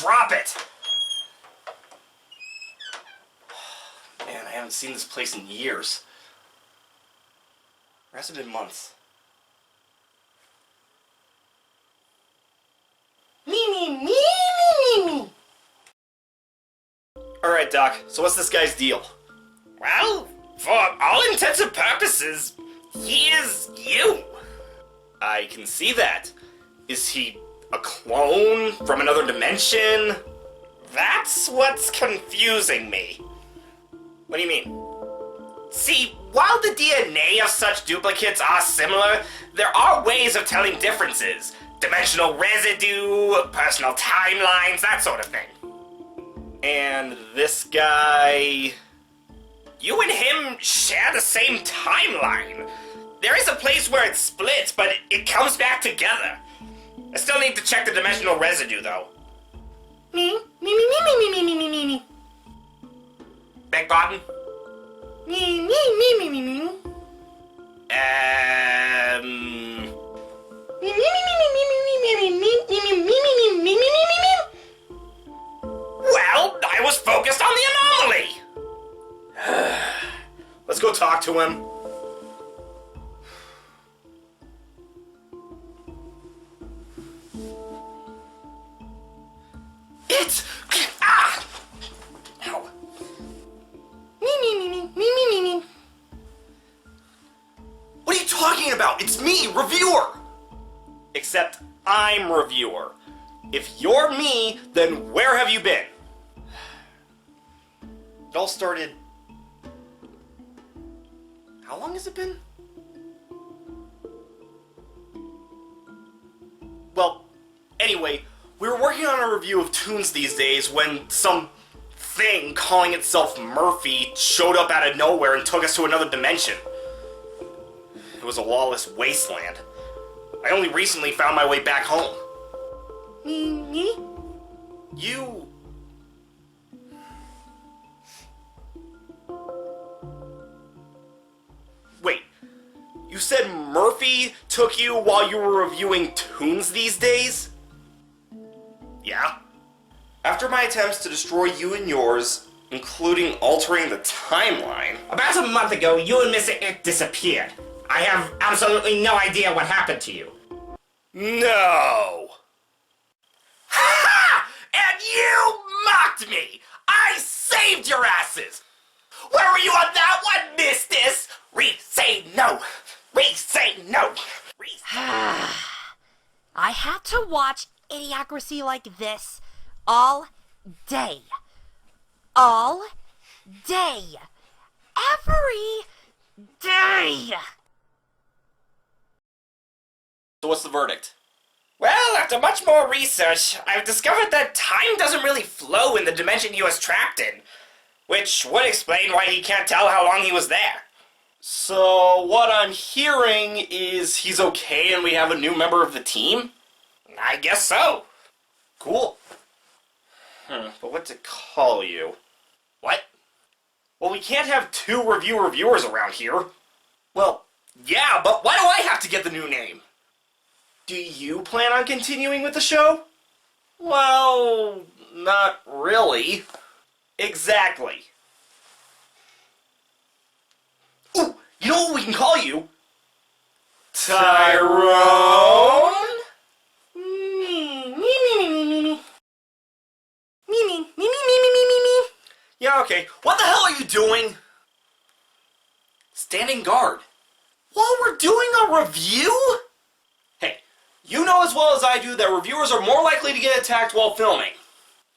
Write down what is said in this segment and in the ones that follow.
drop it! Man, I haven't seen this place in years. Or has it been months? Me. Alright, Doc, so what's this guy's deal? Well, for all intents and purposes, he is you. I can see that. Is he a clone from another dimension? That's what's confusing me. What do you mean? See, while the DNA of such duplicates are similar, there are ways of telling differences. Dimensional residue, personal timelines, that sort of thing. And this guy... You and him share the same timeline. There is a place where it splits, but it comes back together. I still need to check the dimensional residue, though. Me. Beg pardon? Me. Well, I was focused on the anomaly. Let's go talk to him. It's... Ah! Ow. Me. What are you talking about? It's me, reviewer! Except I'm reviewer. If you're me, then where have you been? It all started... How long has it been? Well, anyway, we were working on a review of tunes these days when some thing calling itself Murphy showed up out of nowhere and took us to another dimension. It was a lawless wasteland. I only recently found my way back home. Me? You... Wait, you said Murphy took you while you were reviewing tunes these days? Yeah. After my attempts to destroy you and yours, including altering the timeline... About a month ago, you and Mystiss disappeared. I have absolutely no idea what happened to you. No! Ha! And you mocked me! I saved your asses! Where were you on that one, Mystiss? Say no! Say no! I had to watch idiocracy like this all day. All day. Every day. So what's the verdict? Well, after much more research, I've discovered that time doesn't really flow in the dimension he was trapped in, which would explain why he can't tell how long he was there. So what I'm hearing is he's okay and we have a new member of the team? I guess so. Cool. But what to call you? What? Well, we can't have two reviewers around here. Well, yeah, but why do I have to get the new name? Do you plan on continuing with the show? Well, not really. Exactly. Ooh, you know what we can call you? Tyrone? Yeah, okay. What the hell are you doing? Standing guard. While we're doing a review? Hey, you know as well as I do that reviewers are more likely to get attacked while filming.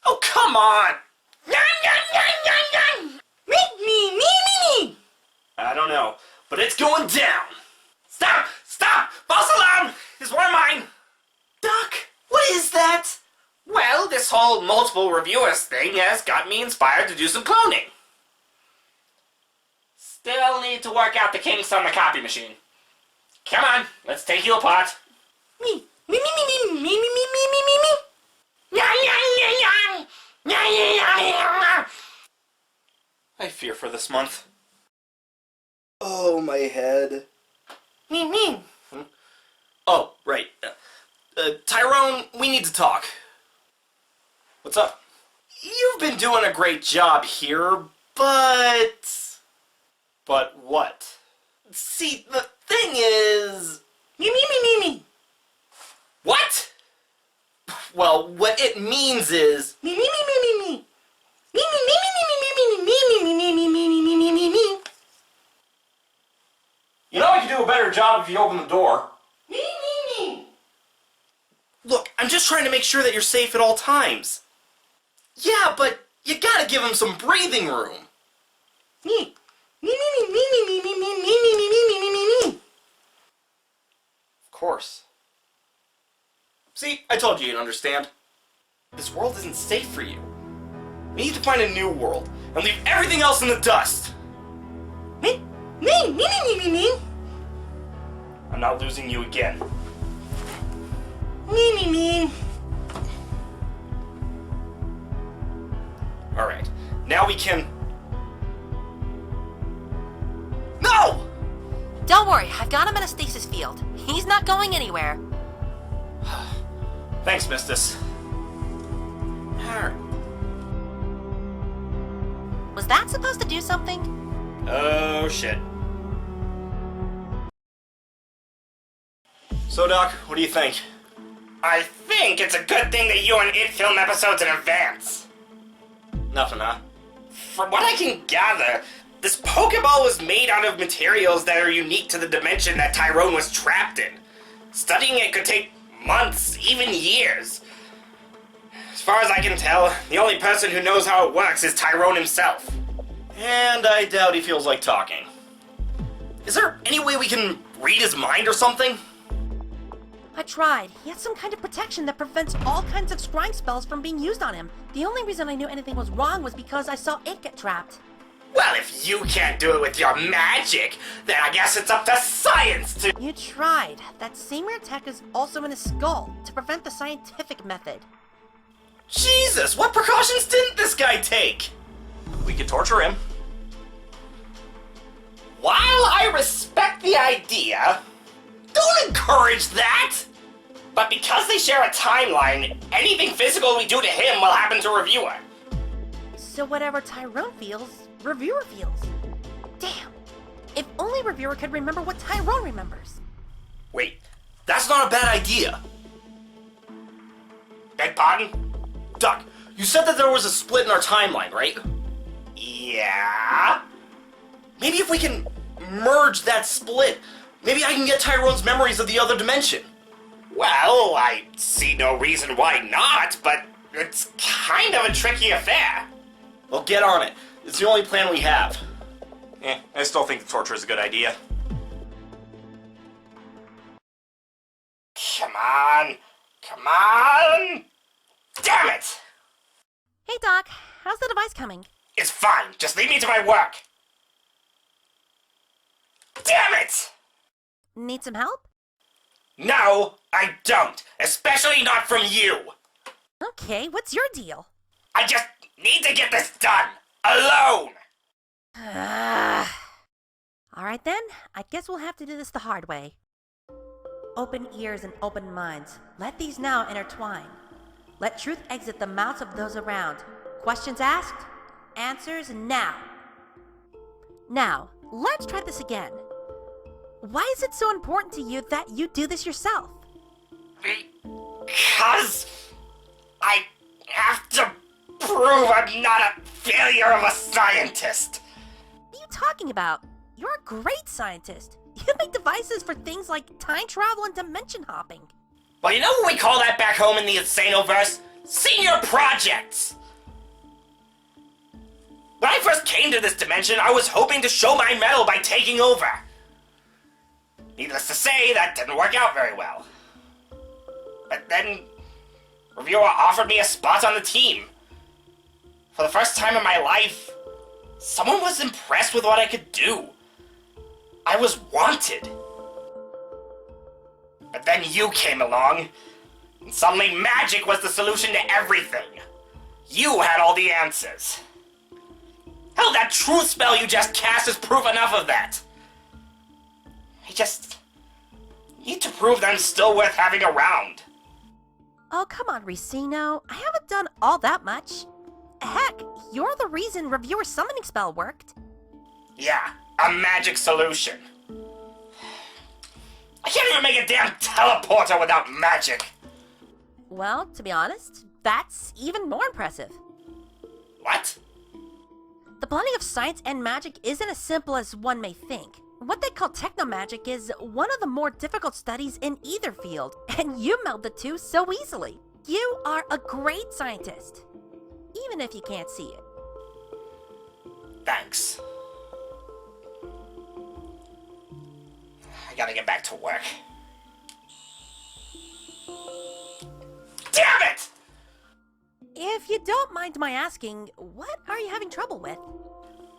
Oh, come on! I don't know, but it's going down. Stop! Stop! False alarm! Is one of mine! Doc, what is that? Well, this whole multiple reviewers thing has got me inspired to do some cloning. Still need to work out the kinks on the copy machine. Come on, let's take you apart. Me. I fear for this month. Oh, my head. Oh, right. Tyrone, we need to talk. What's up? You've been doing a great job here, but... But what? See, the thing is... Me. What? Well, what it means is... Me. You know I could do a better job if you open the door. Me. Look, I'm just trying to make sure that you're safe at all times. Yeah, but you gotta give him some breathing room. Me. Of course. See, I told you you'd understand. This world isn't safe for you. We need to find a new world and leave everything else in the dust. Me. I'm not losing you again. Me. Alright, now we can... No! Don't worry, I've got him in a stasis field. He's not going anywhere. Thanks, Mystiss. Was that supposed to do something? Oh, shit. So, Doc, what do you think? I think it's a good thing that you and it film episodes in advance. Nothing, huh? From what I can gather, this Pokeball was made out of materials that are unique to the dimension that Tyrone was trapped in. Studying it could take months, even years. As far as I can tell, the only person who knows how it works is Tyrone himself. And I doubt he feels like talking. Is there any way we can read his mind or something? I tried. He has some kind of protection that prevents all kinds of scrying spells from being used on him. The only reason I knew anything was wrong was because I saw it get trapped. Well, if you can't do it with your magic, then I guess it's up to science to... You tried. That same rare tech is also in his skull to prevent the scientific method. Jesus, what precautions didn't this guy take? We could torture him. While I respect the idea, Don't encourage that! but because they share a timeline, anything physical we do to him will happen to Reviewer. So whatever Tyrone feels, Reviewer feels. Damn. If only Reviewer could remember what Tyrone remembers. Wait, that's not a bad idea. Beg pardon? Doc, you said that there was a split in our timeline, right? Yeah? Maybe if we can merge that split, maybe I can get Tyrone's memories of the other dimension. Well, I see no reason why not, but it's kind of a tricky affair. Well, get on it. It's the only plan we have. I still think torture is a good idea. Come on! Damn it! Hey Doc, how's the device coming? It's fine, just leave me to my work. Damn it! Need some help? No, I don't. Especially not from you. Okay, what's your deal? I just need to get this done. Alone. Alright then, I guess we'll have to do this the hard way. Open ears and open minds. Let these now intertwine. Let truth exit the mouths of those around. Questions asked, answers now. Now, let's try this again. Why is it so important to you that you do this yourself? Because I have to prove I'm not a failure of a scientist. What are you talking about? You're a great scientist. You make devices for things like time travel and dimension hopping. Well, you know what we call that back home in the Insanoverse? Senior projects! When I first came to this dimension, I was hoping to show my mettle by taking over. Needless to say, that didn't work out very well. But then, Reviewer offered me a spot on the team. For the first time in my life, someone was impressed with what I could do. I was wanted. But then you came along, and suddenly magic was the solution to everything. You had all the answers. Hell, that truth spell you just cast is proof enough of that. I just need to prove that I'm still worth having around. come on, Ricino. I haven't done all that much. Heck, you're the reason Reviewer's summoning spell worked. Yeah, a magic solution. I can't even make a damn teleporter without magic. Well, to be honest, that's even more impressive. What? The blending of science and magic isn't as simple as one may think. What they call technomagic is one of the more difficult studies in either field, and you meld the two so easily. You are a great scientist, even if you can't see it. Thanks. I gotta get back to work. Damn it! If you don't mind my asking, what are you having trouble with?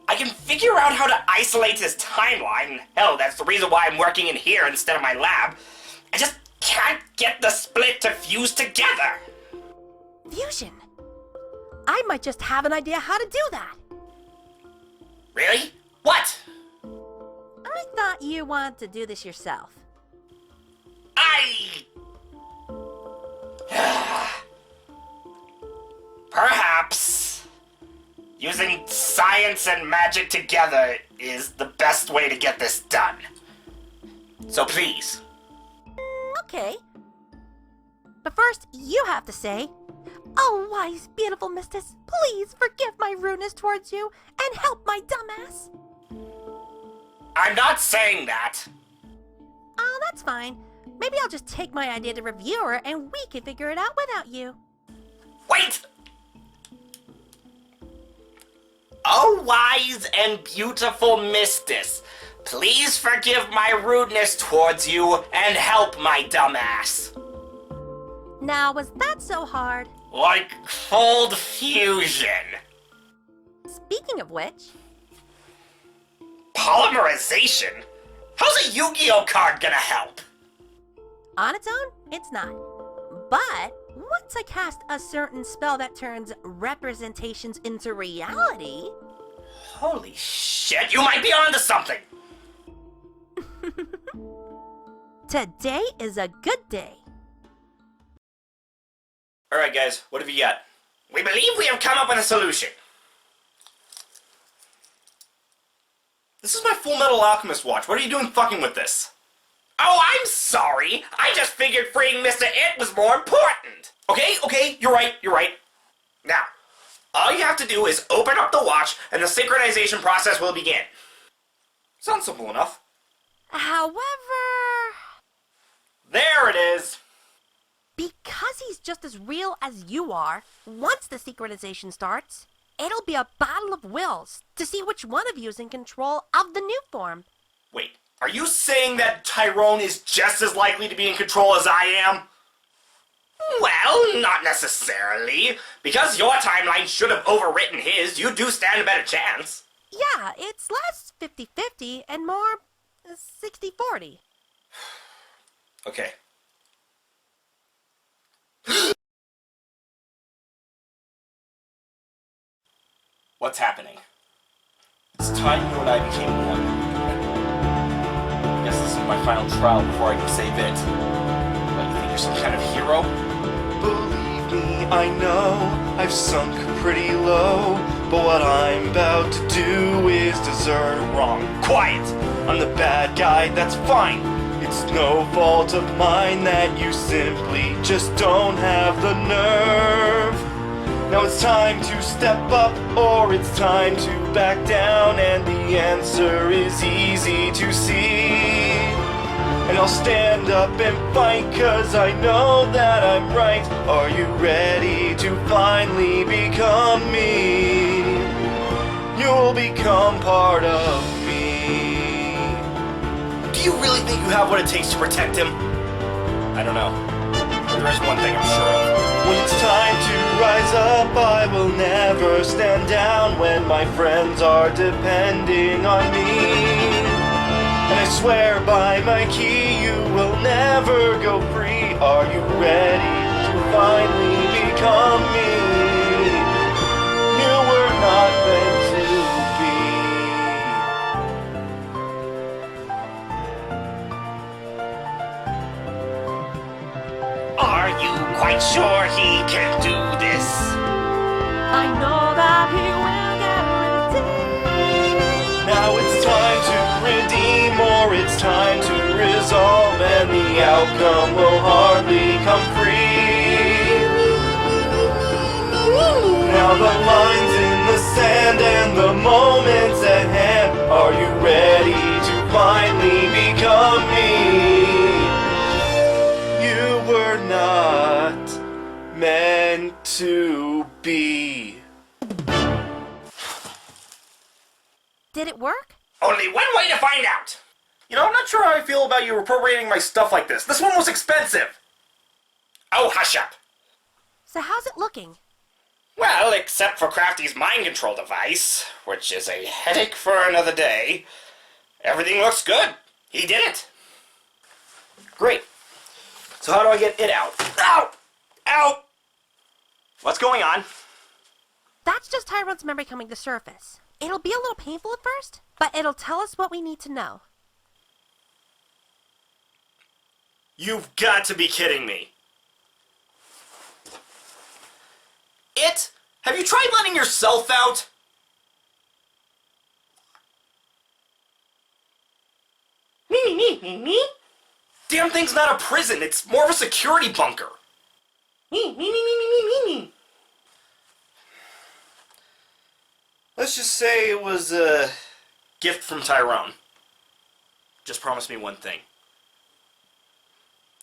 I can figure out how to isolate this timeline. Hell, that's the reason why I'm working in here instead of my lab. I just can't get the split to fuse together. Fusion. I might just have an idea how to do that. Really? What? I thought you wanted to do this yourself. Perhaps using science and magic together is the best way to get this done. So please. Okay. But first, you have to say, "Oh, wise, beautiful Mystiss, please forgive my rudeness towards you and help my dumbass." I'm not saying that. Oh, that's fine. Maybe I'll just take my idea to Reviewer and we can figure it out without you. Wait! Oh, wise and beautiful Mystiss, please forgive my rudeness towards you and help my dumbass. Now, was that so hard? Like cold fusion. Speaking of which, Polymerization? How's a Yu-Gi-Oh card gonna help? on its own, it's not. But once I cast a certain spell that turns representations into reality... Holy shit, you might be onto something! Today is a good day. Alright guys, what have you got? We believe we have come up with a solution. This is my Full Metal Alchemist watch. What are you doing fucking with this? Oh, I'm sorry. I just figured freeing Mr. It was more important. Okay, you're right. Now, all you have to do is open up the watch and the synchronization process will begin. Sounds simple enough. However, There it is! because he's just as real as you are, once the synchronization starts, it'll be a battle of wills to see which one of you is in control of the new form. Wait, are you saying that Tyrone is just as likely to be in control as I am? Well, not necessarily. Because your timeline should have overwritten his, you do stand a better chance. Yeah, it's less 50-50 and more 60-40. Okay. What's happening? It's time you and I became one. I guess this is my final trial before I can save it. What, you think you're some kind of hero? Believe me, I know I've sunk pretty low, but what I'm about to do is deserve wrong. Quiet! I'm the bad guy, that's fine. It's no fault of mine that you simply just don't have the nerve. Now it's time to step up, or it's time to back down, and the answer is easy to see. And I'll stand up and fight, 'cause I know that I'm right. Are you ready to finally become me? You'll become part of me. Do you really think you have what it takes to protect him? I don't know. There is one thing I'm sure of. When it's time to rise up, I will never stand down when my friends are depending on me. And I swear by my key, you will never go free. Are you ready to finally become me? You were not meant to be. Are you quite sure he can do this. I know that he will get redeemed. Now it's time to redeem, or it's time to resolve, and the outcome will hardly come free. Now the lines in the sand and the moments at hand. Are you ready to finally become me? You were not meant to be. Did it work? Only one way to find out. You know, I'm not sure how I feel about you appropriating my stuff like this. This one was expensive. Oh, hush up. So how's it looking? Well, except for Crafty's mind control device, which is a headache for another day, everything looks good. He did it. Great. So how do I get it out? Ow! Ow! What's going on? That's just Tyrone's memory coming to surface. It'll be a little painful at first, but it'll tell us what we need to know. You've got to be kidding me. It? Have you tried letting yourself out? Me. Damn thing's not a prison, it's more of a security bunker. Me. Let's just say it was a gift from Tyrone. Just promise me one thing.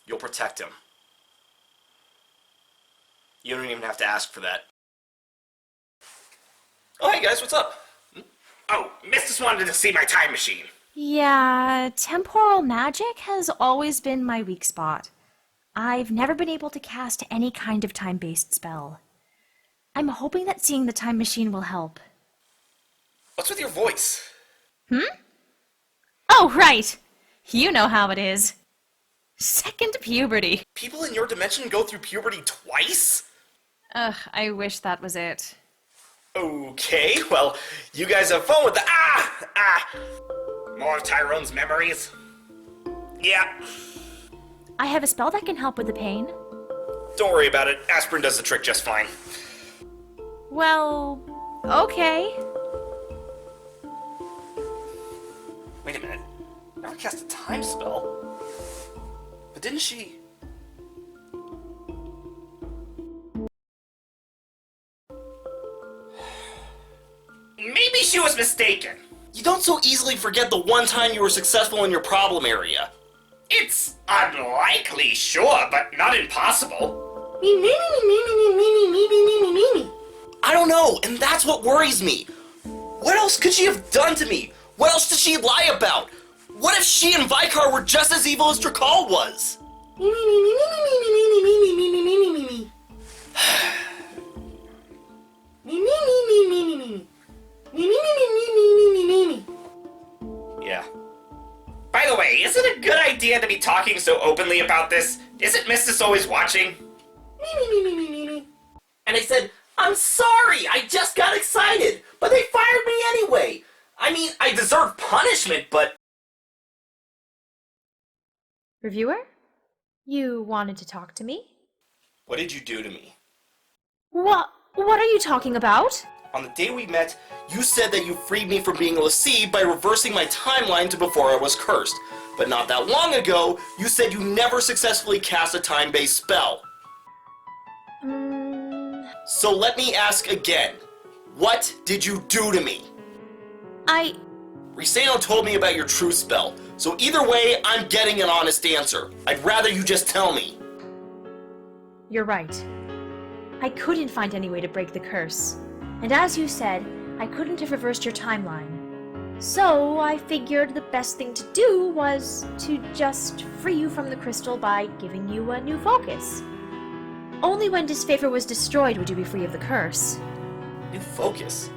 You'll protect him. You don't even have to ask for that. Oh, hey guys, what's up? Oh, Mystiss wanted to see my time machine. Yeah, temporal magic has always been my weak spot. I've never been able to cast any kind of time-based spell. I'm hoping that seeing the time machine will help. What's with your voice? Oh, right! You know how it is. Second puberty. People in your dimension go through puberty twice? Ugh, I wish that was it. Okay, well, you guys have fun with the More of Tyrone's memories? Yeah. I have a spell that can help with the pain. Don't worry about it. Aspirin does the trick just fine. Well, okay. Wait a minute. Never cast a time spell. But didn't she? Maybe she was mistaken. You don't so easily forget the one time you were successful in your problem area. It's unlikely, sure, but not impossible. I don't know, and that's what worries me. What else could she have done to me? What else did she lie about? What if she and Vikar were just as evil as Drakal was? Yeah. By the way, is it a good idea to be talking so openly about this? Isn't Mystiss always watching? And I said, I'm sorry, I just got excited, but they fired me anyway. I mean, I deserve punishment, but... Reviewer? You wanted to talk to me? What did you do to me? What are you talking about? On the day we met, you said that you freed me from being a lessee by reversing my timeline to before I was cursed. But not that long ago, you said you never successfully cast a time-based spell. So let me ask again. What did you do to me? Rhysano told me about your true spell, so either way, I'm getting an honest answer. I'd rather you just tell me. You're right. I couldn't find any way to break the curse. And as you said, I couldn't have reversed your timeline. So I figured the best thing to do was to just free you from the crystal by giving you a new focus. Only when disfavor was destroyed would you be free of the curse. New focus?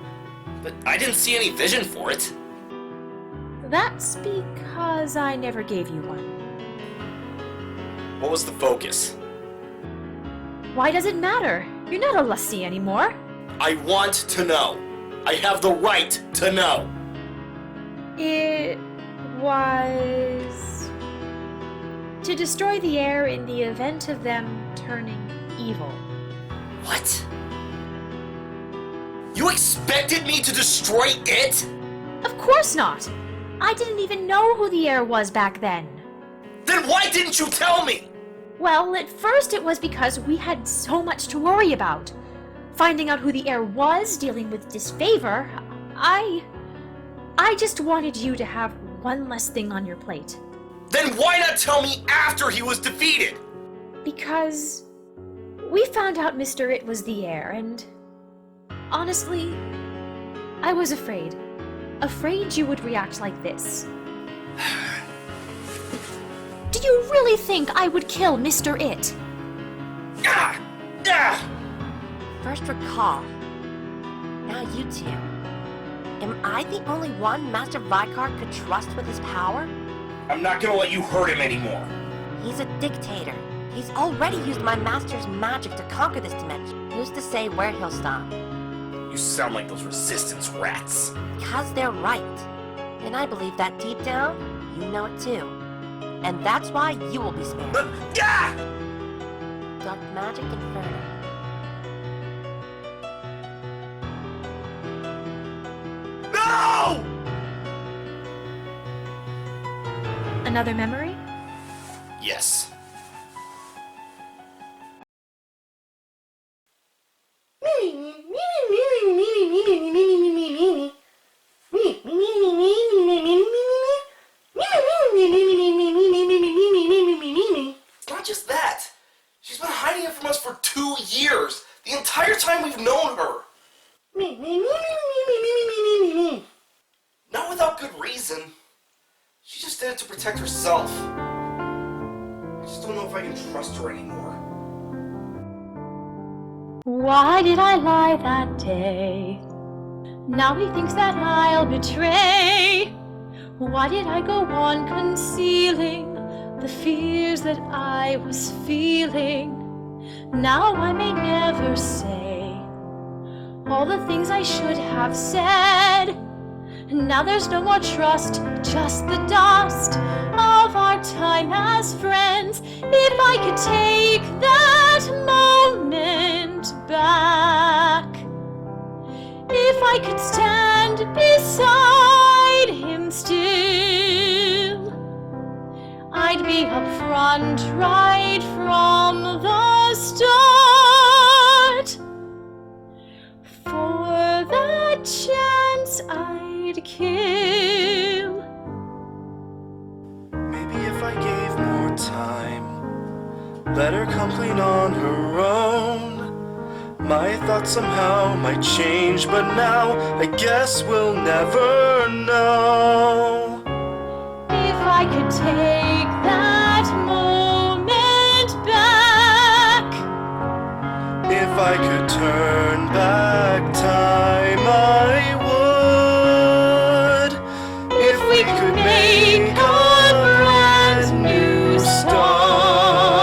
But I didn't see any vision for it. That's because I never gave you one. What was the focus? Why does it matter? You're not a lessee anymore. I want to know. I have the right to know. It was to destroy the heir in the event of them turning evil. What? You expected me to destroy it? Of course not! I didn't even know who the heir was back then. Then why didn't you tell me? Well, at first it was because we had so much to worry about. Finding out who the heir was, dealing with disfavor, I just wanted you to have one less thing on your plate. Then why not tell me after he was defeated? Because we found out Mr. It was the heir, and honestly, I was afraid. Afraid you would react like this. Do you really think I would kill Mr. It? Ah! Ah! First recall. Now you two. Am I the only one Master Vikar could trust with his power? I'm not gonna let you hurt him anymore. He's a dictator. He's already used my master's magic to conquer this dimension. Who's to say where he'll stop? You sound like those resistance rats. Because they're right. And I believe that deep down, you know it too. And that's why you will be spared. Ah! Dark Magic Inferno. No! Another memory? Yes. It's not just that. She's been hiding it from us for 2 years. The entire time we've known her. Not without good reason. She just did it to protect herself. I just don't know if I can trust her anymore. Why did I lie that day? Now he thinks that I'll betray. Why did I go on concealing the fears that I was feeling? Now I may never say all the things I should have said. Now there's no more trust, just the dust of our time as friends. If I could take that moment back, if I could stand beside him still, I'd be up front right from the start. For that chance I'd kill. Maybe if I gave more time, let her come clean on her own, my thoughts somehow might change, but now I guess we'll never know. If I could take that moment back, If I could turn back time, I would. If we could make a brand new start,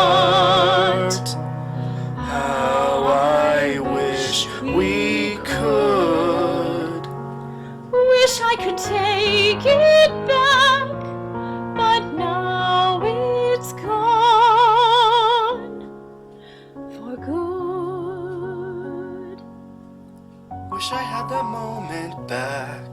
how I wish we could. wish I could take it back, but now it's gone for good. Wish I had that moment back.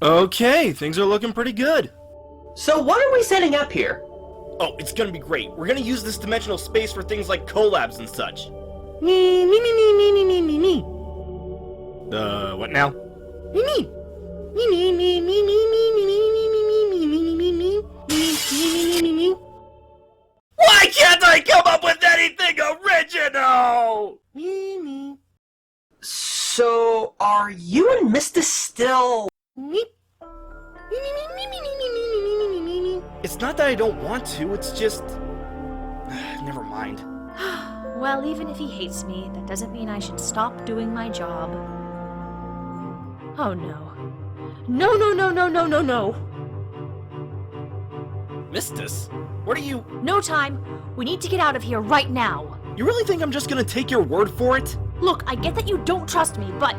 Okay, things are looking pretty good. So what are we setting up here? Oh, it's gonna be great. We're gonna use this dimensional space for things like collabs and such. What now? Why can't I come up with anything original? So, are you and Mystiss still... It's not that I don't want to, it's just... Never mind. Well, even if he hates me, that doesn't mean I should stop doing my job. Oh no. No, no, no, no, no, no, no! Mystiss, what are you... No time! We need to get out of here right now! You really think I'm just gonna take your word for it? Look, I get that you don't trust me, but...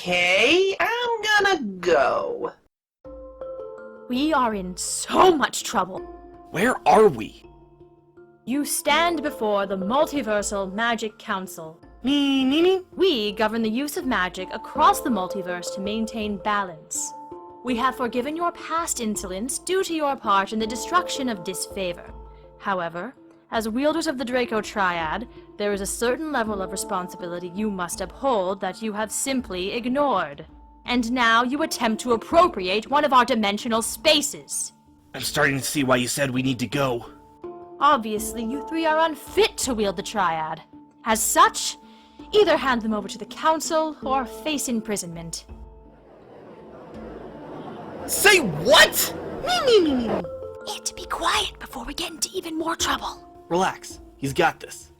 Okay, I'm gonna go. We are in so much trouble. Where are we? You stand before the Multiversal Magic Council. Me. We govern the use of magic across the multiverse to maintain balance. We have forgiven your past insolence due to your part in the destruction of Disfavor. However, as wielders of the Draco Triad, there is a certain level of responsibility you must uphold that you have simply ignored. And now you attempt to appropriate one of our dimensional spaces. I'm starting to see why you said we need to go. Obviously, you three are unfit to wield the Triad. As such, either hand them over to the Council or face imprisonment. Say what? And be quiet before we get into even more trouble. Relax. He's got this.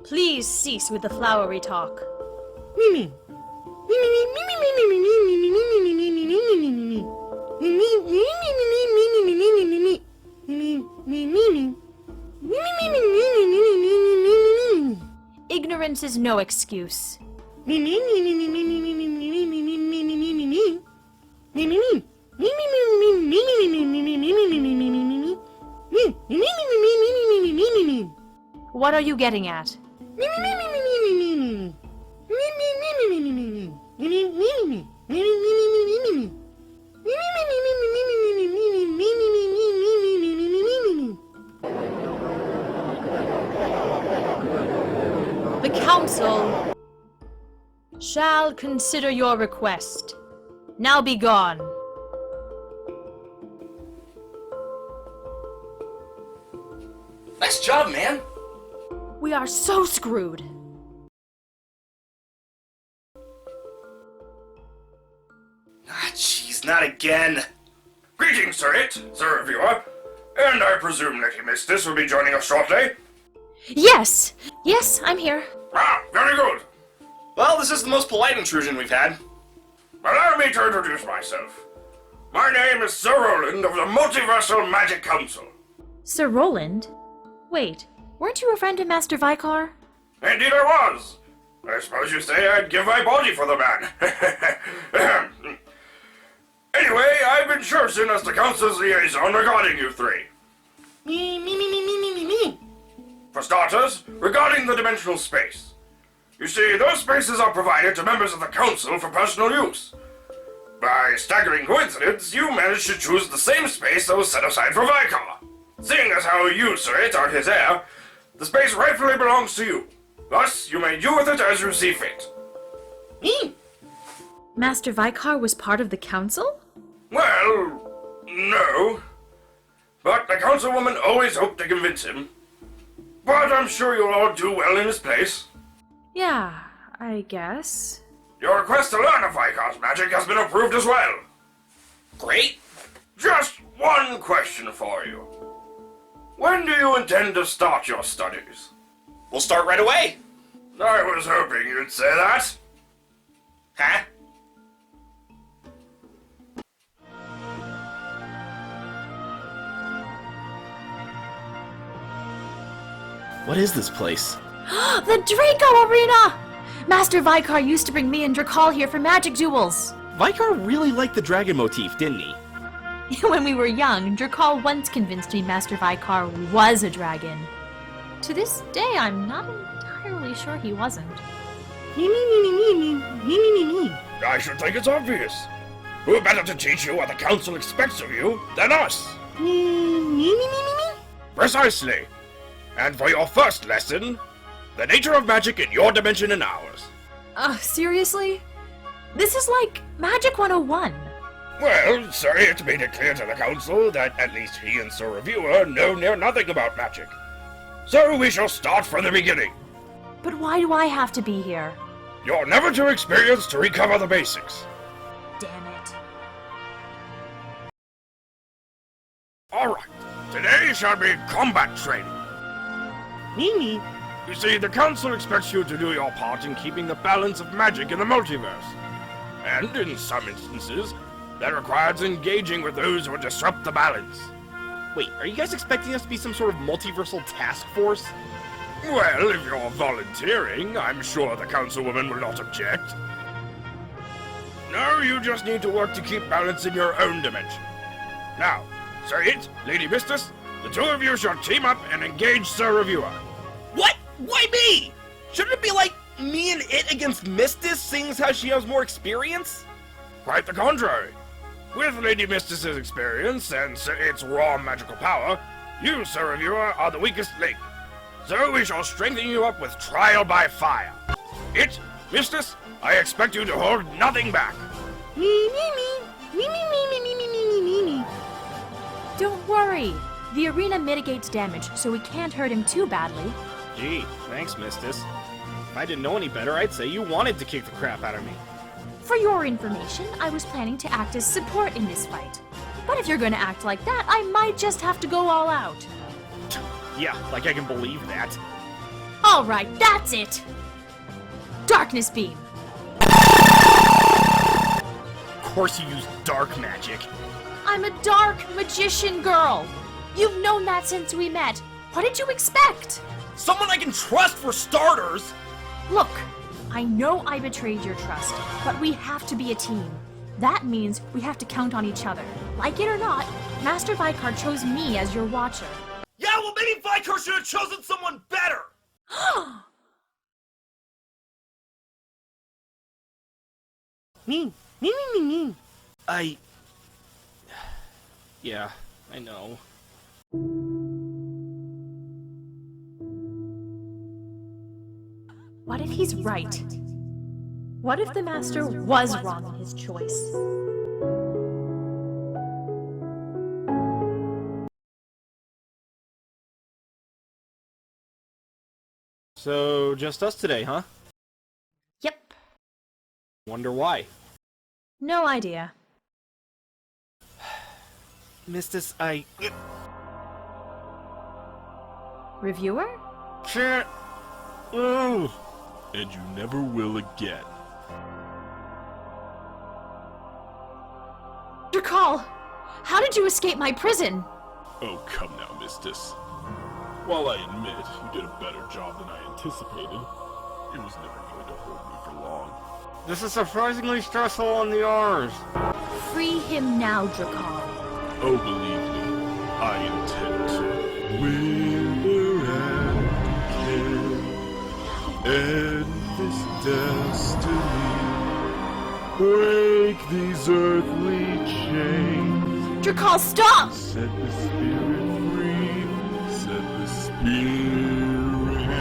Please cease with the flowery talk. Ignorance is no excuse. What are you getting at? The Council shall consider your request. Now be gone. Nice job, man. We are so screwed. Ah, jeez, not again. Greetings, Sir Sir Reviewer. And I presume Lady Mystiss will be joining us shortly? Yes! Yes, I'm here. Ah, very good. Well, this is the most polite intrusion we've had. Allow me to introduce myself. My name is Sir Roland of the Multiversal Magic Council. Sir Roland? Wait, weren't you a friend of Master Vikar? Indeed I was. I suppose you say I'd give my body for the man. Anyway, I've been chosen as the Council's liaison regarding you three. For starters, regarding the dimensional space. You see, those spaces are provided to members of the Council for personal use. By staggering coincidence, you managed to choose the same space that was set aside for Vikar. Seeing as how you, Sir, are his heir, the space rightfully belongs to you. Thus, you may do with it as you see fit. Master Vikar was part of the Council? Well, no. But the Councilwoman always hoped to convince him. But I'm sure you'll all do well in his place. Yeah, I guess. Your request to learn of Vikar's magic has been approved as well. Great. Just one question for you. When do you intend to start your studies? We'll start right away. I was hoping you'd say that. Huh? What is this place? The Draco Arena! Master Vikar used to bring me and Drakal here for magic duels. Vikar really liked the dragon motif, didn't he? When we were young, Drakal once convinced me Master Vikar was a dragon. To this day, I'm not entirely sure he wasn't. I should think it's obvious. Who better to teach you what the Council expects of you than us? Precisely. And for your first lesson, the nature of magic in your dimension and ours. Seriously? This is like Magic 101. Well, Sir It made it clear to the Council that at least he and Sir Reviewer know near nothing about magic. So we shall start from the beginning. But why do I have to be here? You're never too experienced to recover the basics. Damn it. Alright, today shall be combat training. Mimi. You see, the Council expects you to do your part in keeping the balance of magic in the multiverse. And in some instances, that requires engaging with those who disrupt the balance. Wait, are you guys expecting us to be some sort of multiversal task force? Well, if you're volunteering, I'm sure the councilwoman will not object. No, you just need to work to keep balance in your own dimension. Now, say it, Lady Mystiss. The two of you shall team up and engage Sir Reviewer. What? Why me? Shouldn't it be like me and it against Mystiss, seeing as how she has more experience? Quite the contrary. With Lady Mystiss's experience and its raw magical power, you, Sir Reviewer, are the weakest link. So we shall strengthen you up with trial by fire. It, Mystiss, I expect you to hold nothing back. Don't worry. The arena mitigates damage, so we can't hurt him too badly. Gee, thanks, Mystiss. If I didn't know any better, I'd say you wanted to kick the crap out of me. For your information, I was planning to act as support in this fight. But if you're gonna act like that, I might just have to go all out. Yeah, like I can believe that. Alright, that's it! Darkness Beam! Of course you use dark magic. I'm a dark magician girl! You've known that since we met. What did you expect? Someone I can trust for starters! Look, I know I betrayed your trust, but we have to be a team. That means we have to count on each other. Like it or not, Master Vikar chose me as your watcher. Yeah, well maybe Vikar should have chosen someone better! Me. Yeah, I know. What if he's right? What if the Master was wrong in his choice? So, just us today, huh? Yep. Wonder why. No idea. Mystiss, Reviewer? Can't... Oh. And you never will again. Recall! How did you escape my prison? Oh, come now, Mystiss. While I admit you did a better job than I anticipated, it was never going to hold me for long. This is surprisingly stressful on the arms. Free him now, Drakal. Oh, believe me, I intend to. Winter and kill, end this destiny, break these earthly chains, Drakal, stop! set the spirit free, set the spirit free.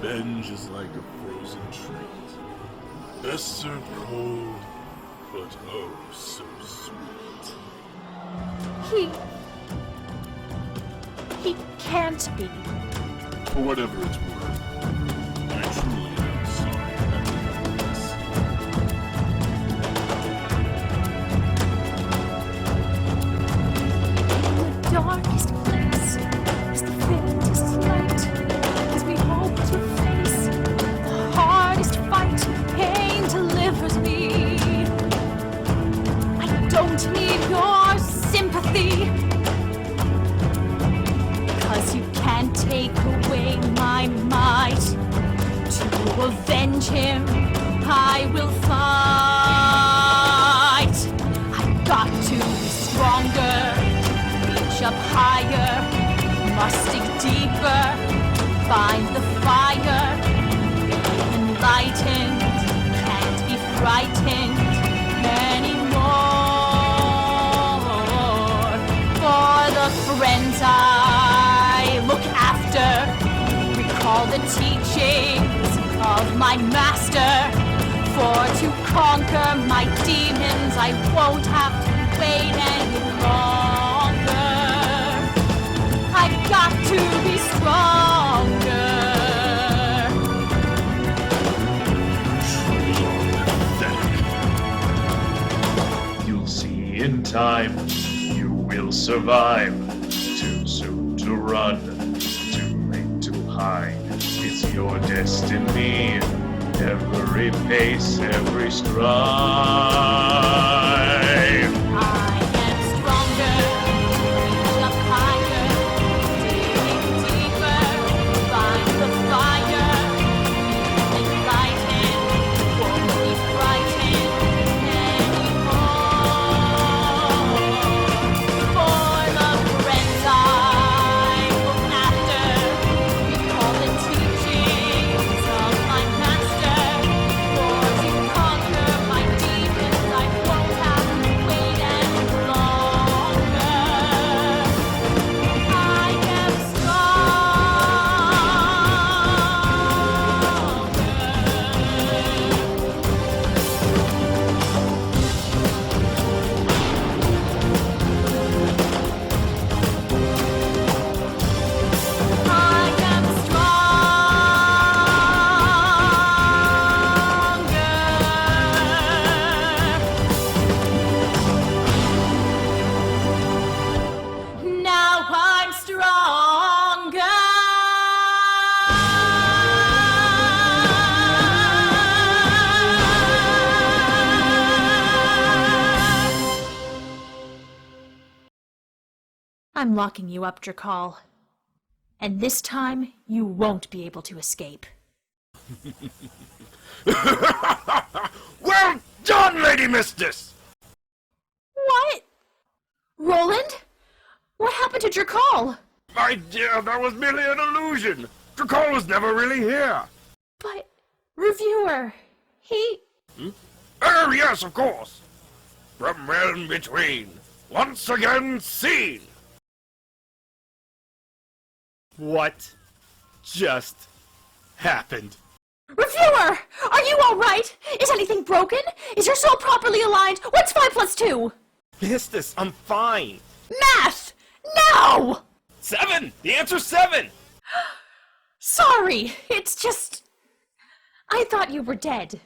Revenge is like a frozen treat. Lesser cold, but oh so sweet. He can't be. For whatever it's worth, I truly am sorry that I did this. The darkest place is the faintest light. As we hope to face the hardest fight, pain delivers me. I don't need your sympathy, 'cause you can't take away my might. To avenge him, I will fight. I've got to be stronger, reach up higher, must dig deeper, find the fire. Enlightened, can't be frightened anymore. For the friends I look after, recall the teachings of my master. For to conquer my demons, I won't have to wait any longer. I've got to be stronger. You'll see in time, you will survive. Too soon to run, too late to hide. It's is your destiny. Every pace, every stride. I am stronger, reach up higher, digging deeper, find the fire, enlightened, won't be frightened anymore. For the friends I look after, recall the teachings of my master. For to conquer my demons, I won't have to wait any longer. I am Now I'm stronger. I'm locking you up, Drakal. And this time, you won't be able to escape. Well done, Lady Mystiss! What? Roland? What happened to Drakal? My dear, that was merely an illusion. Drakal was never really here. But, Reviewer, he... Oh, yes, of course. From realm between, once again seen. What just happened? Reviewer! Are you alright? Is anything broken? Is your soul properly aligned? What's 5 plus 2? Mystiss, I'm fine. Math! No! 7! The answer's 7! Sorry, it's just... I thought you were dead.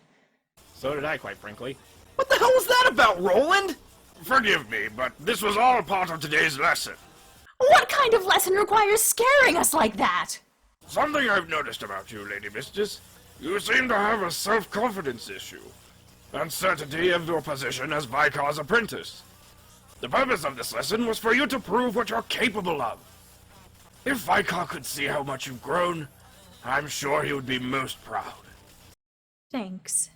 So did I, quite frankly. What the hell was that about, Roland? Forgive me, but this was all part of today's lesson. What kind of lesson requires scaring us like that? Something I've noticed about you, Lady Mystiss. You seem to have a self-confidence issue. Uncertainty of your position as Vikar's apprentice. The purpose of this lesson was for you to prove what you're capable of. If Vikar could see how much you've grown, I'm sure he would be most proud. Thanks.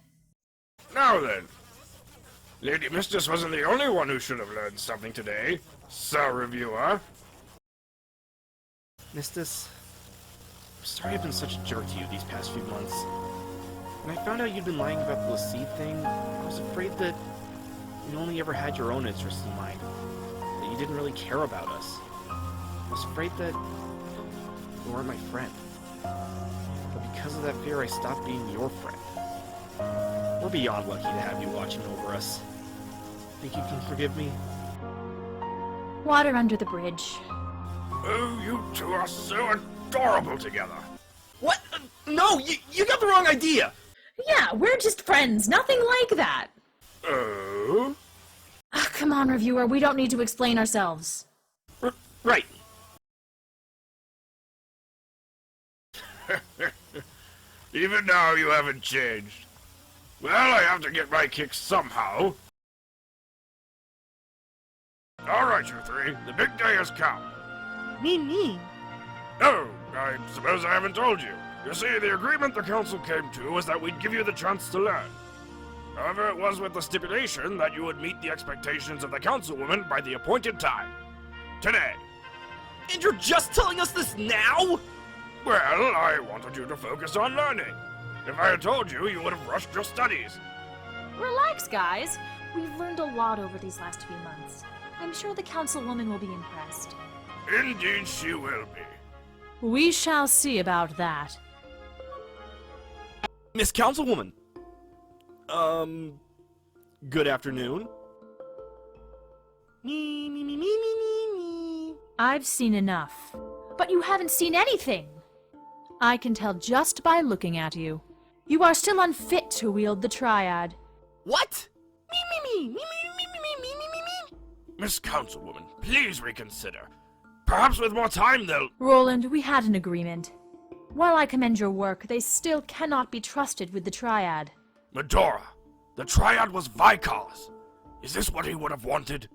Now then, Lady Mystiss wasn't the only one who should have learned something today, Sir Reviewer. Mystiss, I'm sorry I've been such a jerk to you these past few months. When I found out you'd been lying about the Lassie thing, I was afraid that you only ever had your own interests in mind, that you didn't really care about us. I was afraid that you weren't my friend. But because of that fear, I stopped being your friend. We're beyond lucky to have you watching over us. Think you can forgive me? Water under the bridge. Oh, you two are so adorable together. What? No, you got the wrong idea! Yeah, we're just friends, nothing like that. Oh? Come on, Reviewer, we don't need to explain ourselves. Right. Even now you haven't changed. Well, I have to get my kicks somehow. Alright, you three, the big day has come. Me. Oh, I suppose I haven't told you. You see, the agreement the council came to was that we'd give you the chance to learn. However, it was with the stipulation that you would meet the expectations of the councilwoman by the appointed time. Today. And you're just telling us this now? Well, I wanted you to focus on learning. If I had told you, you would have rushed your studies. Relax, guys. We've learned a lot over these last few months. I'm sure the councilwoman will be impressed. Indeed she will be. We shall see about that. Miss Councilwoman. Good afternoon. Me. I've seen enough. But you haven't seen anything. I can tell just by looking at you. You are still unfit to wield the triad. What? Miss Councilwoman, please reconsider. Perhaps with more time they'll... Roland, we had an agreement. While I commend your work, they still cannot be trusted with the Triad. Medora, the Triad was Vikar's. Is this what he would have wanted?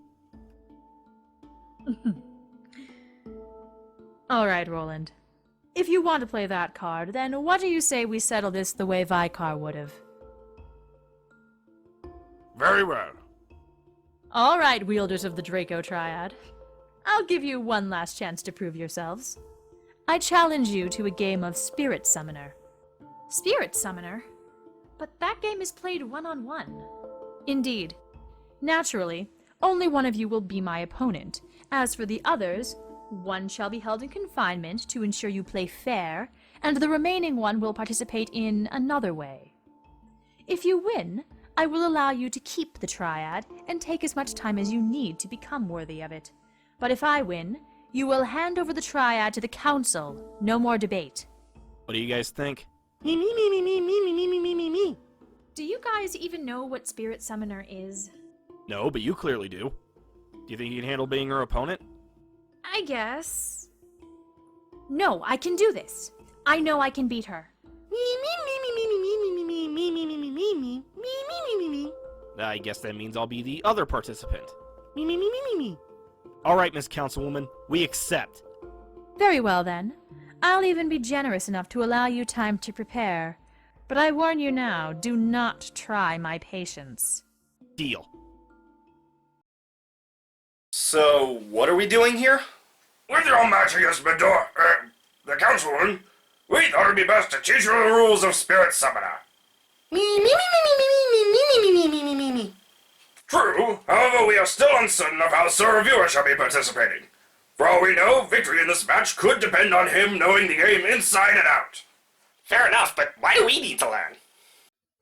All right, Roland. If you want to play that card, then what do you say we settle this the way Vikar would have? Very well. All right, wielders of the Draco Triad. I'll give you one last chance to prove yourselves. I challenge you to a game of Spirit Summoner. Spirit Summoner? But that game is played one-on-one. Indeed. Naturally, only one of you will be my opponent. As for the others, one shall be held in confinement to ensure you play fair, and the remaining one will participate in another way. If you win, I will allow you to keep the Triad and take as much time as you need to become worthy of it. But if I win, you will hand over the Triad to the Council. No more debate. What do you guys think? Me. Do you guys even know what Spirit Summoner is? No, but you clearly do. Do you think you can handle being her opponent? I guess. No, I can do this. I know I can beat her. I guess that means I'll be the other participant. All right, Miss Councilwoman, we accept. Very well, then. I'll even be generous enough to allow you time to prepare. But I warn you now, do not try my patience. Deal. So, what are we doing here? With your match against Medora, the councilwoman, we thought it'd be best to teach you the rules of Spirit Summoner. True, however, we are still uncertain of how Sir Reviewer shall be participating. For all we know, victory in this match could depend on him knowing the game inside and out. Fair enough, but why do we need to learn?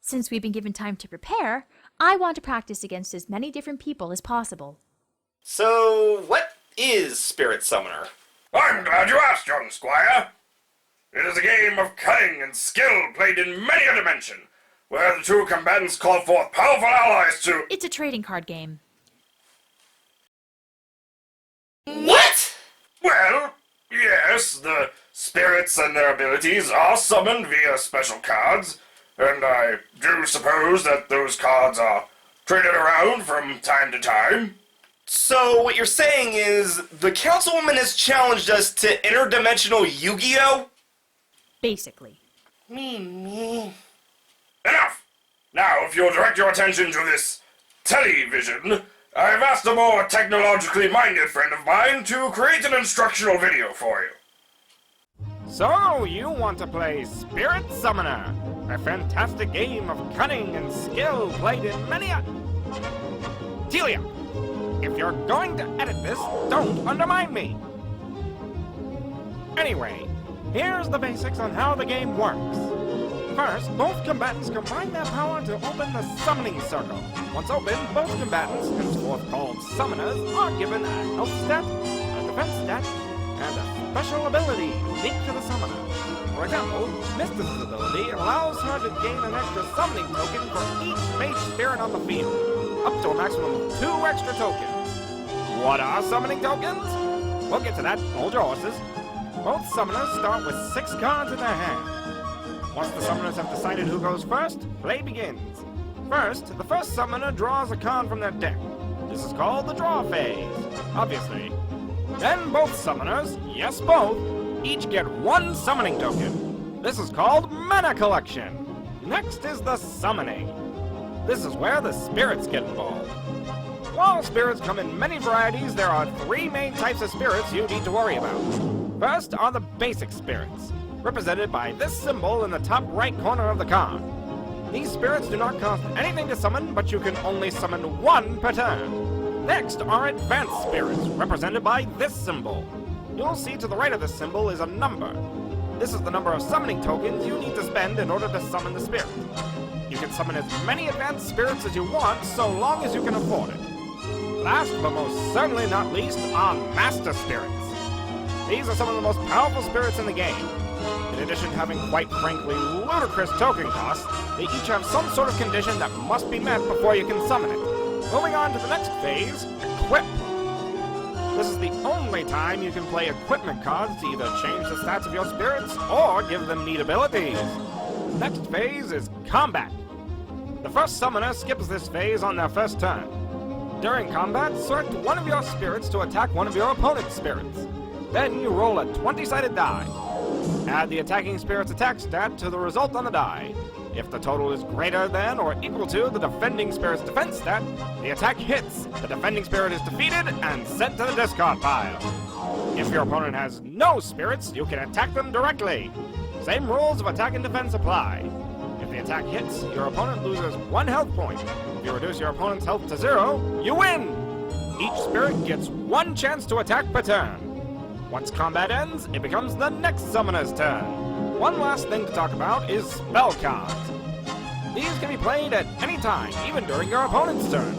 Since we've been given time to prepare, I want to practice against as many different people as possible. So, what is Spirit Summoner? I'm glad you asked, young squire. It is a game of cunning and skill played in many a dimension, where the two combatants call forth powerful allies to... It's a trading card game. What? Well, yes, the spirits and their abilities are summoned via special cards, and I do suppose that those cards are traded around from time to time. So, what you're saying is, the Councilwoman has challenged us to interdimensional Yu-Gi-Oh? Basically. Me. Enough! Now, if you'll direct your attention to this television, I've asked a more technologically minded friend of mine to create an instructional video for you. So, you want to play Spirit Summoner, a fantastic game of cunning and skill played in many a... Telia, if you're going to edit this, don't undermine me. Anyway, here's the basics on how the game works. First, both combatants combine their power to open the summoning circle. Once opened, both combatants, henceforth called summoners, are given a health stat, a defense stat, and a special ability unique to the summoner. For example, Mystiss's ability allows her to gain an extra summoning token for each mage spirit on the field, up to a maximum of 2 extra tokens. What are summoning tokens? We'll get to that, hold your horses. Both summoners start with 6 cards in their hand. Once the summoners have decided who goes first, play begins. First, the first summoner draws a card from their deck. This is called the draw phase, obviously. Then both summoners, yes both, each get 1 summoning token. This is called mana collection. Next is the summoning. This is where the spirits get involved. While spirits come in many varieties, there are 3 main types of spirits you need to worry about. First are the basic spirits, represented by this symbol in the top right corner of the card. These spirits do not cost anything to summon, but you can only summon 1 per turn. Next are advanced spirits, represented by this symbol. You'll see to the right of this symbol is a number. This is the number of summoning tokens you need to spend in order to summon the spirit. You can summon as many advanced spirits as you want, so long as you can afford it. Last, but most certainly not least, are master spirits. These are some of the most powerful spirits in the game. In addition to having quite frankly ludicrous token costs, they each have some sort of condition that must be met before you can summon it. Moving on to the next phase, equip. This is the only time you can play equipment cards to either change the stats of your spirits or give them neat abilities. Next phase is combat. The first summoner skips this phase on their first turn. During combat, select one of your spirits to attack one of your opponent's spirits. Then you roll a 20-sided die. Add the attacking spirit's attack stat to the result on the die. If the total is greater than or equal to the defending spirit's defense stat, the attack hits, the defending spirit is defeated and sent to the discard pile. If your opponent has no spirits, you can attack them directly. Same rules of attack and defense apply. If the attack hits, your opponent loses 1 health point. If you reduce your opponent's health to 0, you win! Each spirit gets 1 chance to attack per turn. Once combat ends, it becomes the next summoner's turn. One last thing to talk about is spell cards. These can be played at any time, even during your opponent's turn.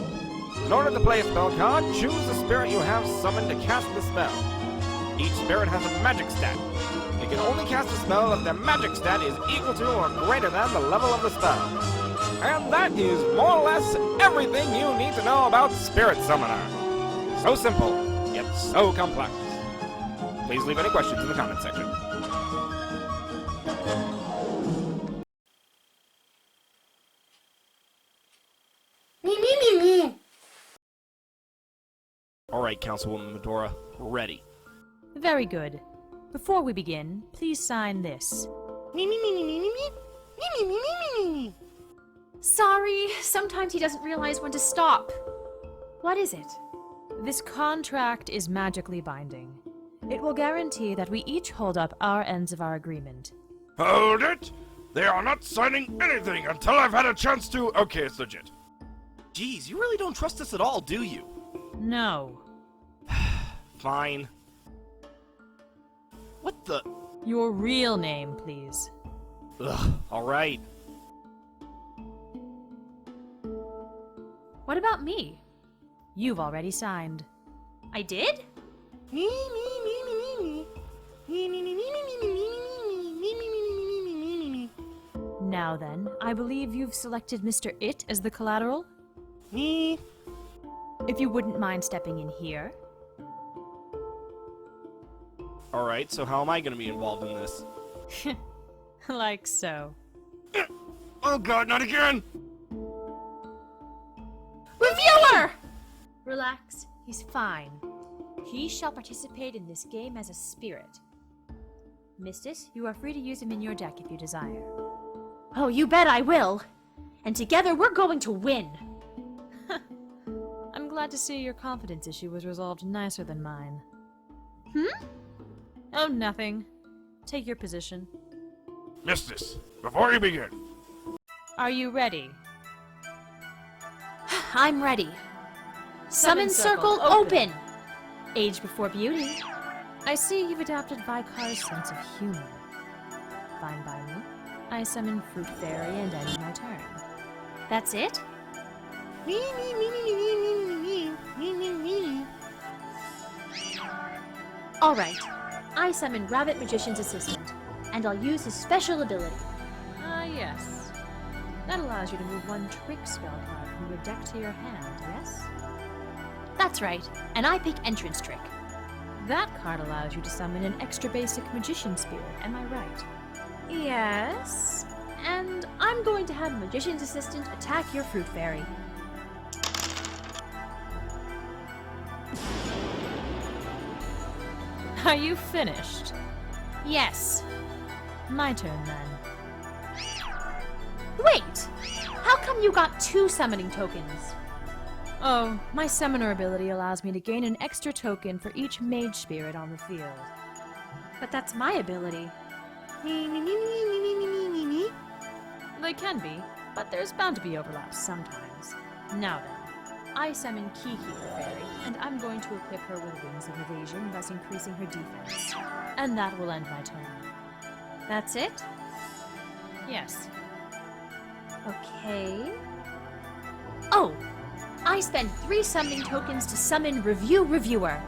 In order to play a spell card, choose the spirit you have summoned to cast the spell. Each spirit has a magic stat. It can only cast a spell if their magic stat is equal to or greater than the level of the spell. And that is more or less everything you need to know about Spirit Summoner. So simple, yet so complex. Please leave any questions in the comment section. Alright, Councilwoman Medora, we're ready. Very good. Before we begin, please sign this. Sorry, sometimes he doesn't realize when to stop. What is it? This contract is magically binding. It will guarantee that we each hold up our ends of our agreement. Hold it! They are not signing anything until I've had a chance to... Okay, it's legit. Geez, you really don't trust us at all, do you? No. Fine. What the... Your real name, please. Ugh, alright. What about me? You've already signed. I did? Now then, I believe you've selected Mr. It as the collateral? If you wouldn't mind stepping in here. Alright, so how am I gonna be involved in this? Like so. Oh god, not again! Reviewer! Relax, he's fine. He shall participate in this game as a spirit. Mystiss, you are free to use him in your deck if you desire. Oh, you bet I will! And together we're going to win! I'm glad to see your confidence issue was resolved nicer than mine. Oh, nothing. Take your position. Mystiss, before you begin, Are you ready? I'm ready. Summon circle open! Age before beauty. I see you've adapted Vikar's sense of humor. Fine by me. I summon Fruit Fairy and end my turn. That's it? Alright. I summon Rabbit Magician's Assistant, and I'll use his special ability. Yes. That allows you to move 1 trick spell card from your deck to your hand, yes? That's right, and I pick Entrance Trick. That card allows you to summon an extra basic Magician Spirit, am I right? Yes. And I'm going to have Magician's Assistant attack your Fruit Fairy. Are you finished? Yes. My turn, then. Wait! How come you got 2 summoning tokens? Oh, my summoner ability allows me to gain an extra token for each mage spirit on the field. But that's my ability. They can be, but there's bound to be overlaps sometimes. Now then. I summon Kiki the Fairy, and I'm going to equip her with Wings of Evasion, thus increasing her defense. And that will end my turn. That's it? Yes. Okay. Oh! I spend 3 summoning tokens to summon Review Reviewer.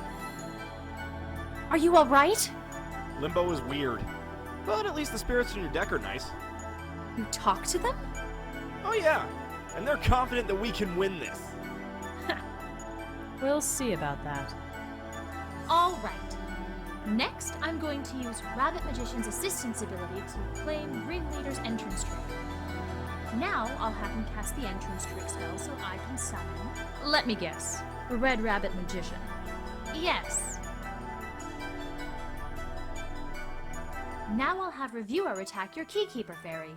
Are you alright? Limbo is weird. But at least the spirits in your deck are nice. You talk to them? Oh yeah, and they're confident that we can win this. We'll see about that. Alright. Next, I'm going to use Rabbit Magician's assistance ability to claim Ringleader's entrance trick. Now, I'll have him cast the entrance trick spell so I can summon... Let me guess. Red Rabbit Magician. Yes. Now I'll have Reviewer attack your Keykeeper Fairy.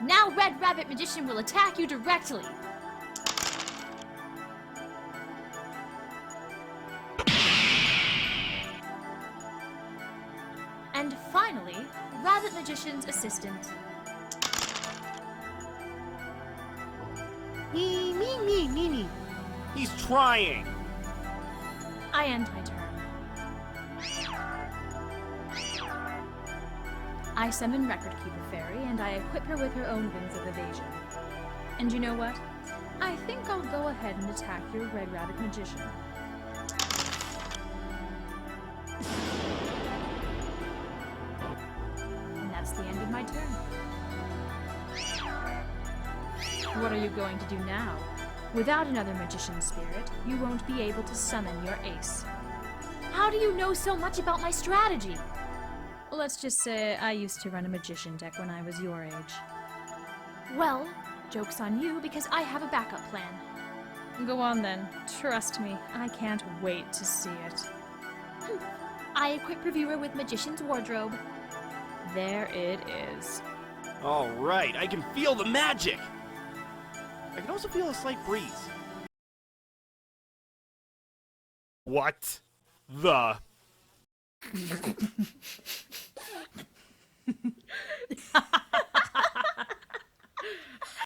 Now Red Rabbit Magician will attack you directly. And finally, Rabbit Magician's assistant. Me. He's trying. I end my turn. I summon Record Keeper Fairy, and I equip her with her own Wings of Evasion. And you know what? I think I'll go ahead and attack your Red Rabbit Magician. And that's the end of my turn. What are you going to do now? Without another Magician Spirit, you won't be able to summon your ace. How do you know so much about my strategy? Let's just say I used to run a Magician deck when I was your age. Well, joke's on you because I have a backup plan. Go on then. Trust me, I can't wait to see it. I equip Reviewer with Magician's Wardrobe. There it is. All right, I can feel the magic. I can also feel a slight breeze. What the?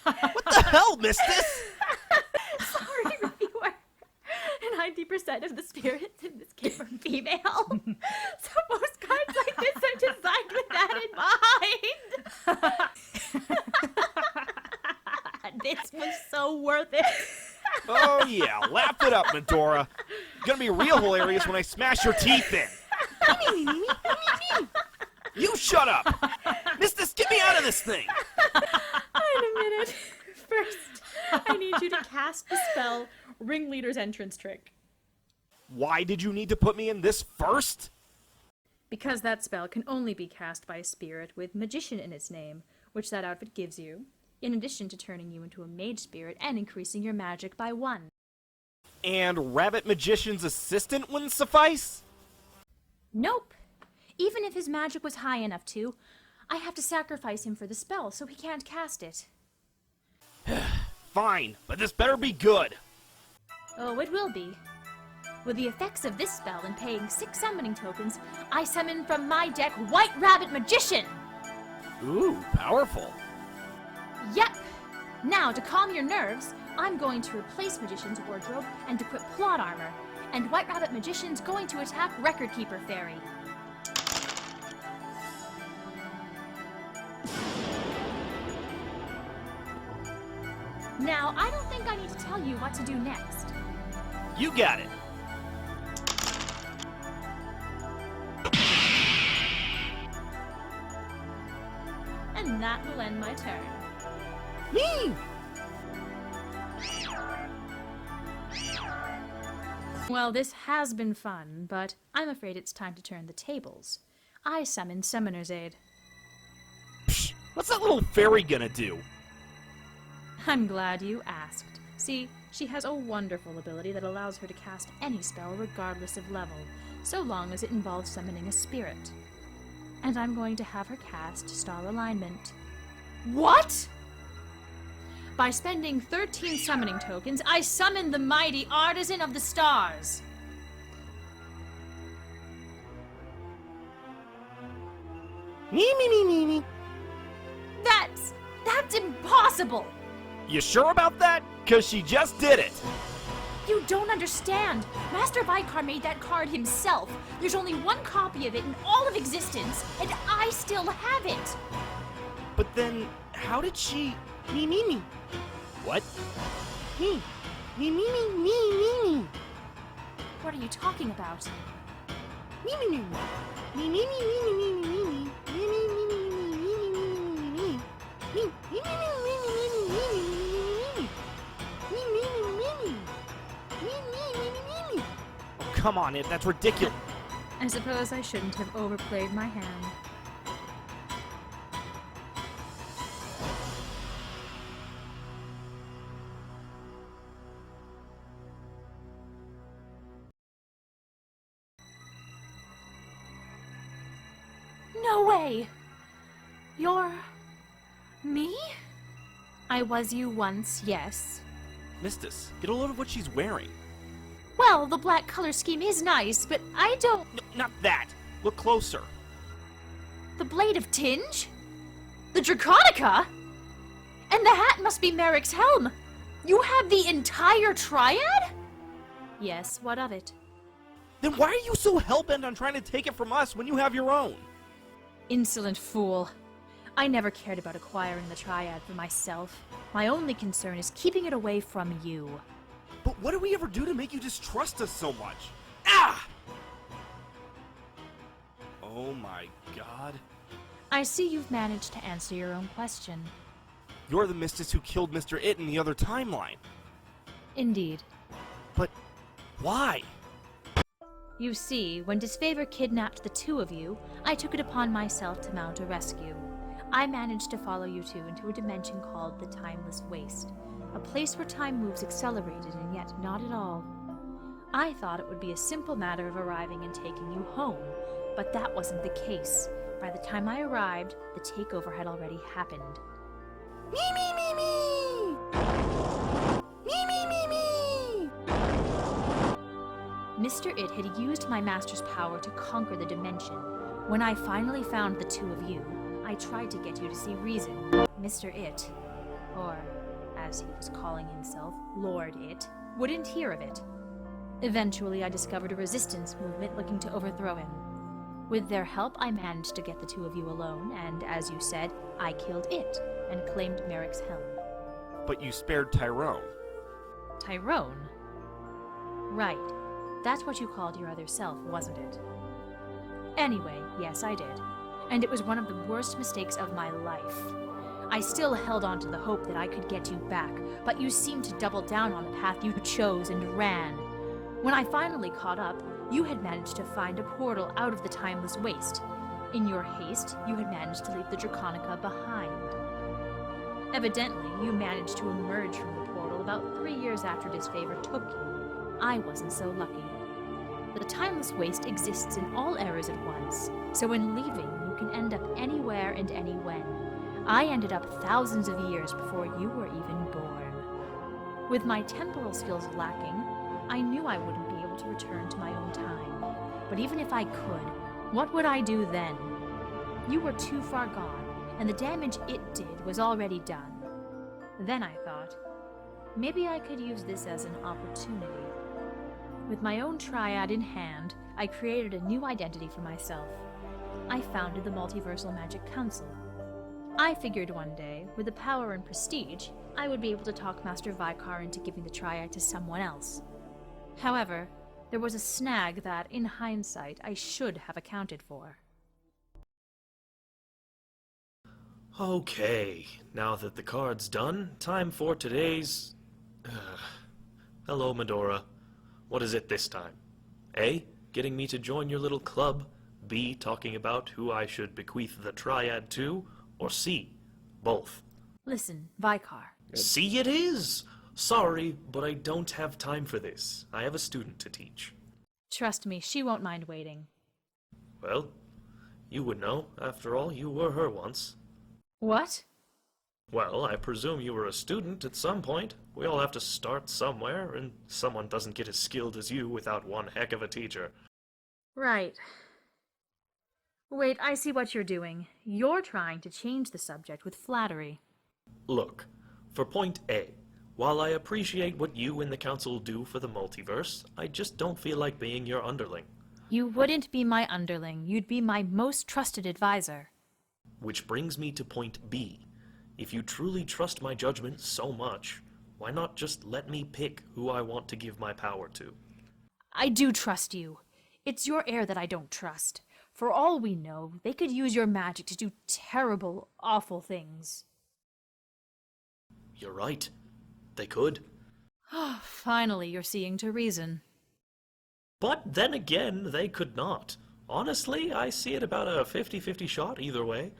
What the hell, Mystiss? Sorry, Reviewer. 90% of the spirits in this game are female. So most cards like this are designed with that in mind. This was so worth it. Oh yeah, laugh it up, Medora. Gonna be real hilarious when I smash your teeth in. You shut up! Mystiss, get me out of this thing! Wait a minute. First, I need you to cast the spell Ringleader's Entrance Trick. Why did you need to put me in this first? Because that spell can only be cast by a spirit with Magician in its name, which that outfit gives you, in addition to turning you into a mage spirit and increasing your magic by 1. And Rabbit Magician's assistant wouldn't suffice? Nope. Even if his magic was high enough to, I have to sacrifice him for the spell, so he can't cast it. Fine, but this better be good. Oh, it will be. With the effects of this spell and paying 6 summoning tokens, I summon from my deck White Rabbit Magician! Ooh, powerful. Yep! Now, to calm your nerves, I'm going to replace Magician's Wardrobe and equip Plot Armor, and White Rabbit Magician's going to attack Record Keeper Fairy. Now, I don't think I need to tell you what to do next. You got it. And that will end my turn. Me! Well, this has been fun, but I'm afraid it's time to turn the tables. I summon Summoner's Aid. Psh, what's that little fairy gonna do? I'm glad you asked. See, she has a wonderful ability that allows her to cast any spell regardless of level, so long as it involves summoning a spirit. And I'm going to have her cast Star Alignment. What?! By spending 13 summoning tokens, I summon the mighty Artisan of the Stars! Me. That's impossible! You sure about that? 'Cause she just did it. You don't understand. Master Vikar made that card himself. There's only one copy of it in all of existence, and I still have it. But then, how did she... Me. What? Me. What are you talking about? Me. come on, that's ridiculous. I suppose I shouldn't have overplayed my hand. No way! You're... me? I was you once, yes. Mystiss, get a load of what she's wearing. Well, the black color scheme is nice, but I don't... No, not that. Look closer. The Blade of Tinge? The Draconica? And the hat must be Merrick's helm. You have the entire triad? Yes, what of it? Then why are you so hell-bent on trying to take it from us when you have your own? Insolent fool. I never cared about acquiring the triad for myself. My only concern is keeping it away from you. But what did we ever do to make you distrust us so much? Ah! Oh my god. I see you've managed to answer your own question. You're the Mystiss who killed Mr. It in the other timeline. Indeed. But why? You see, when Disfavor kidnapped the two of you, I took it upon myself to mount a rescue. I managed to follow you two into a dimension called the Timeless Waste, a place where time moves accelerated and yet not at all. I thought it would be a simple matter of arriving and taking you home, but that wasn't the case. By the time I arrived, the takeover had already happened. Me, me, me, me! Me, me, me, me! Mr. It had used my master's power to conquer the dimension. When I finally found the two of you, I tried to get you to see reason. Mr. It, or as he was calling himself, Lord It, wouldn't hear of it. Eventually, I discovered a resistance movement looking to overthrow him. With their help, I managed to get the two of you alone, and as you said, I killed It and claimed Merrick's helm. But you spared Tyrone. Tyrone? Right. That's what you called your other self, wasn't it? Anyway, yes, I did. And it was one of the worst mistakes of my life. I still held on to the hope that I could get you back, but you seemed to double down on the path you chose and ran. When I finally caught up, you had managed to find a portal out of the Timeless Waste. In your haste, you had managed to leave the Draconica behind. Evidently, you managed to emerge from the portal about 3 years after Disfavor took you. I wasn't so lucky. The Timeless Waste exists in all eras at once, so in leaving, you can end up anywhere and anywhen. I ended up thousands of years before you were even born. With my temporal skills lacking, I knew I wouldn't be able to return to my own time. But even if I could, what would I do then? You were too far gone, and the damage it did was already done. Then I thought, maybe I could use this as an opportunity. With my own triad in hand, I created a new identity for myself. I founded the Multiversal Magic Council. I figured one day, with the power and prestige, I would be able to talk Master Vikar into giving the triad to someone else. However, there was a snag that, in hindsight, I should have accounted for. Okay, now that the card's done, time for today's... Hello, Medora. What is it this time? A, getting me to join your little club. B, talking about who I should bequeath the triad to. Or C, both. Listen, Vikar. C it is! Sorry, but I don't have time for this. I have a student to teach. Trust me, she won't mind waiting. Well, you would know. After all, you were her once. What? Well, I presume you were a student at some point. We all have to start somewhere, and someone doesn't get as skilled as you without one heck of a teacher. Right. Wait, I see what you're doing. You're trying to change the subject with flattery. Look, for point A, while I appreciate what you and the Council do for the multiverse, I just don't feel like being your underling. You wouldn't be my underling. You'd be my most trusted advisor. Which brings me to point B. If you truly trust my judgment so much, why not just let me pick who I want to give my power to? I do trust you. It's your heir that I don't trust. For all we know, they could use your magic to do terrible, awful things. You're right. They could. Finally, you're seeing to reason. But then again, they could not. Honestly, I see it about a 50-50 shot either way.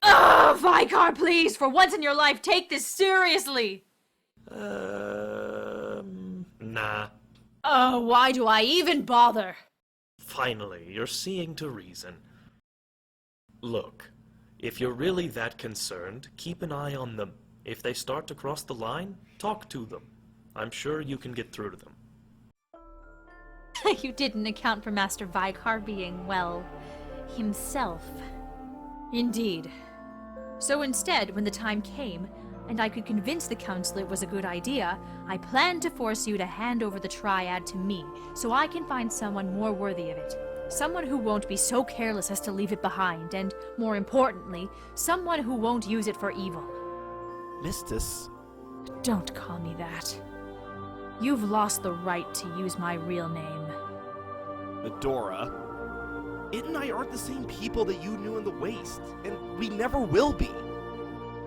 Ugh, Vikar, please! For once in your life, take this seriously! Nah. Oh, why do I even bother? Finally, you're seeing to reason. Look, if you're really that concerned, keep an eye on them. If they start to cross the line, talk to them. I'm sure you can get through to them. You didn't account for Master Vikar being, well, himself. Indeed. So instead, when the time came, and I could convince the council it was a good idea, I planned to force you to hand over the triad to me, so I can find someone more worthy of it. Someone who won't be so careless as to leave it behind, and, more importantly, someone who won't use it for evil. Mystiss? Don't call me that. You've lost the right to use my real name. Medora? It and I aren't the same people that you knew in the Waste, and we never will be.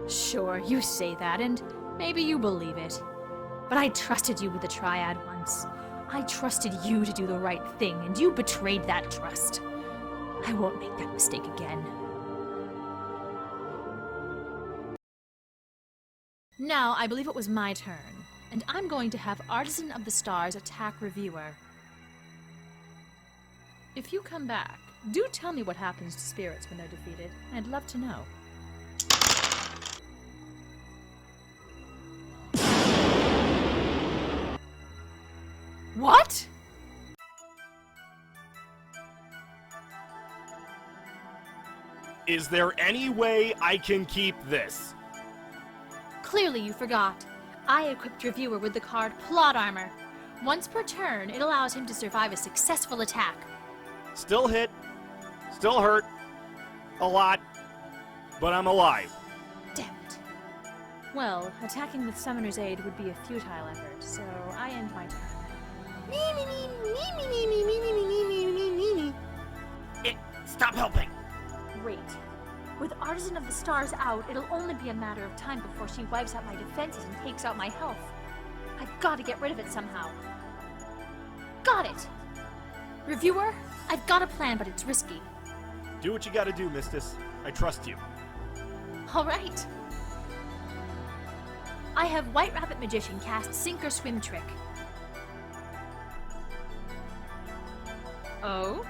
Sure, you say that, and maybe you believe it. But I trusted you with the triad once. I trusted you to do the right thing, and you betrayed that trust. I won't make that mistake again. Now, I believe it was my turn, and I'm going to have Artisan of the Stars attack Reviewer. If you come back, do tell me what happens to spirits when they're defeated. I'd love to know. What? Is there any way I can keep this? Clearly you forgot. I equipped Reviewer with the card Plot Armor. Once per turn, it allows him to survive a successful attack. Still hit, still hurt, a lot, but I'm alive. Damn it. Well, attacking with Summoner's Aid would be a futile effort, so I end my turn. Stop helping! Wait. With Artisan of the Stars out, it'll only be a matter of time before she wipes out my defenses and takes out my health. I've got to get rid of it somehow. Got it! Reviewer, I've got a plan, but it's risky. Do what you gotta do, Mystiss. I trust you. Alright. I have White Rabbit Magician cast Sink or Swim Trick. Oh?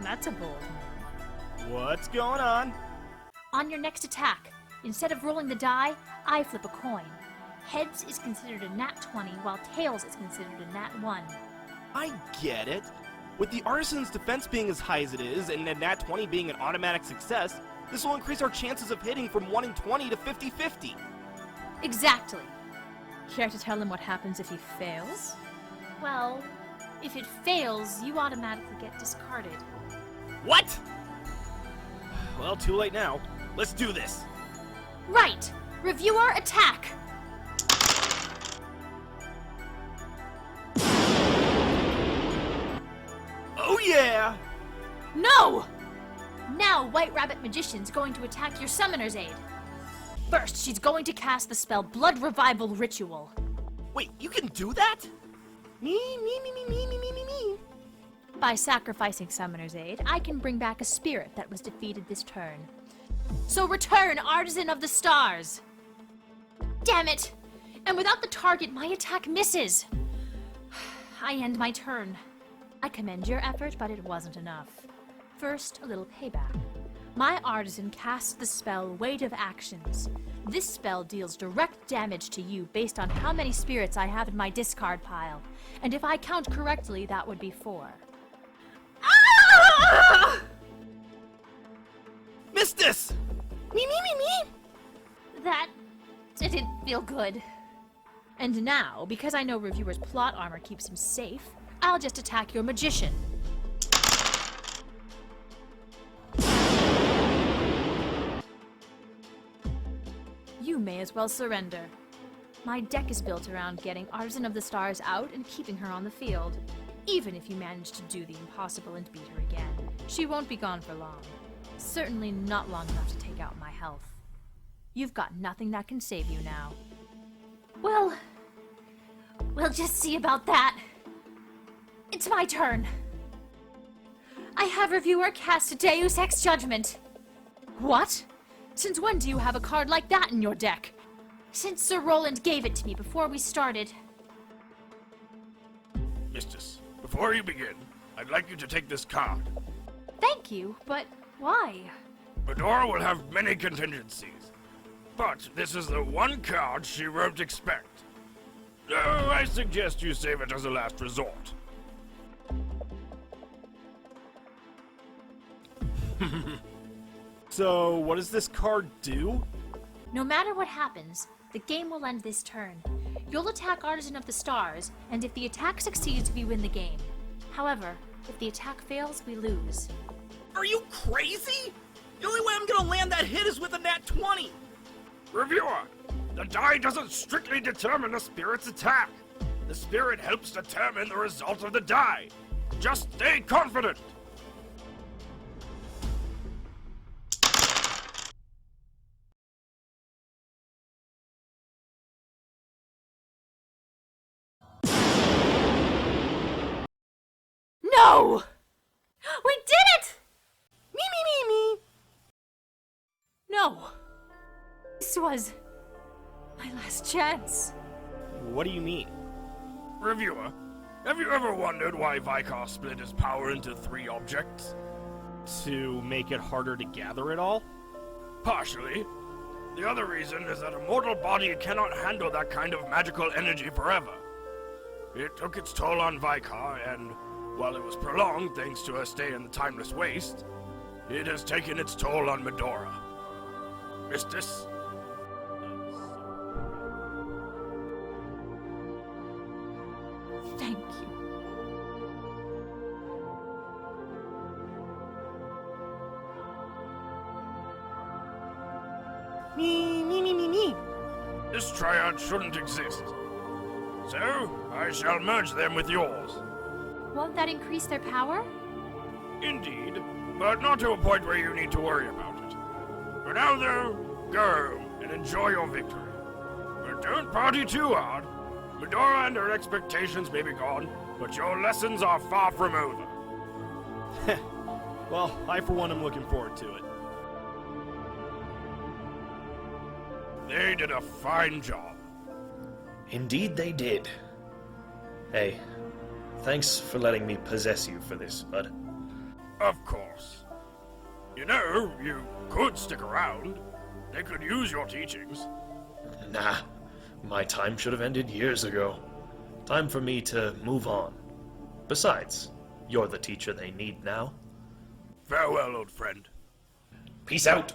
That's a bold move. What's going on? On your next attack, instead of rolling the die, I flip a coin. Heads is considered a nat 20, while tails is considered a nat 1. I get it. With the Artisan's defense being as high as it is, and a nat 20 being an automatic success, this will increase our chances of hitting from 1 in 20 to 50-50. Exactly. Care to tell him what happens if he fails? Well, if it fails, you automatically get discarded. What? Well, too late now. Let's do this. Right! Reviewer, attack! Oh yeah! No! Now White Rabbit Magician's going to attack your Summoner's Aid. First, she's going to cast the spell Blood Revival Ritual. Wait, you can do that? Me. By sacrificing Summoner's Aid, I can bring back a spirit that was defeated this turn. So return, Artisan of the Stars! Damn it! And without the target, my attack misses! I end my turn. I commend your effort, but it wasn't enough. First, a little payback. My Artisan casts the spell Weight of Actions. This spell deals direct damage to you based on how many spirits I have in my discard pile. And if I count correctly, that would be 4. Ah! Mystiss! Me! That didn't feel good. And now, because I know Reviewer's plot armor keeps him safe, I'll just attack your Magician. You may as well surrender. My deck is built around getting Artisan of the Stars out and keeping her on the field. Even if you manage to do the impossible and beat her again, she won't be gone for long. Certainly not long enough to take out my health. You've got nothing that can save you now. Well, we'll just see about that. It's my turn. I have reviewer cast Deus Ex Judgment. What? Since when do you have a card like that in your deck? Since Sir Roland gave it to me before we started. Mystiss, before you begin, I'd like you to take this card. Thank you, but why? Medora will have many contingencies, but this is the one card she won't expect. So I suggest you save it as a last resort. So, what does this card do? No matter what happens, the game will end this turn. You'll attack Artisan of the Stars, and if the attack succeeds, we win the game. However, if the attack fails, we lose. Are you crazy? The only way I'm gonna land that hit is with a nat 20. Reviewer, the die doesn't strictly determine the spirit's attack. The spirit helps determine the result of the die. Just stay confident. No! We did it! Me. No. This was my last chance. What do you mean? Reviewer, have you ever wondered why Vikar split his power into 3 objects? To make it harder to gather it all? Partially. The other reason is that a mortal body cannot handle that kind of magical energy forever. It took its toll on Vikar, and while it was prolonged thanks to her stay in the Timeless Waste, it has taken its toll on Medora. Mystiss? Thank you. Me. This triad shouldn't exist. So, I shall merge them with yours. Won't that increase their power? Indeed, but not to a point where you need to worry about it. For now, though, go and enjoy your victory. But don't party too hard. Medora and her expectations may be gone, but your lessons are far from over. Well, I for one am looking forward to it. They did a fine job. Indeed they did. Hey, thanks for letting me possess you for this, bud. Of course. You know, you could stick around. They could use your teachings. Nah, my time should have ended years ago. Time for me to move on. Besides, you're the teacher they need now. Farewell, old friend. Peace out.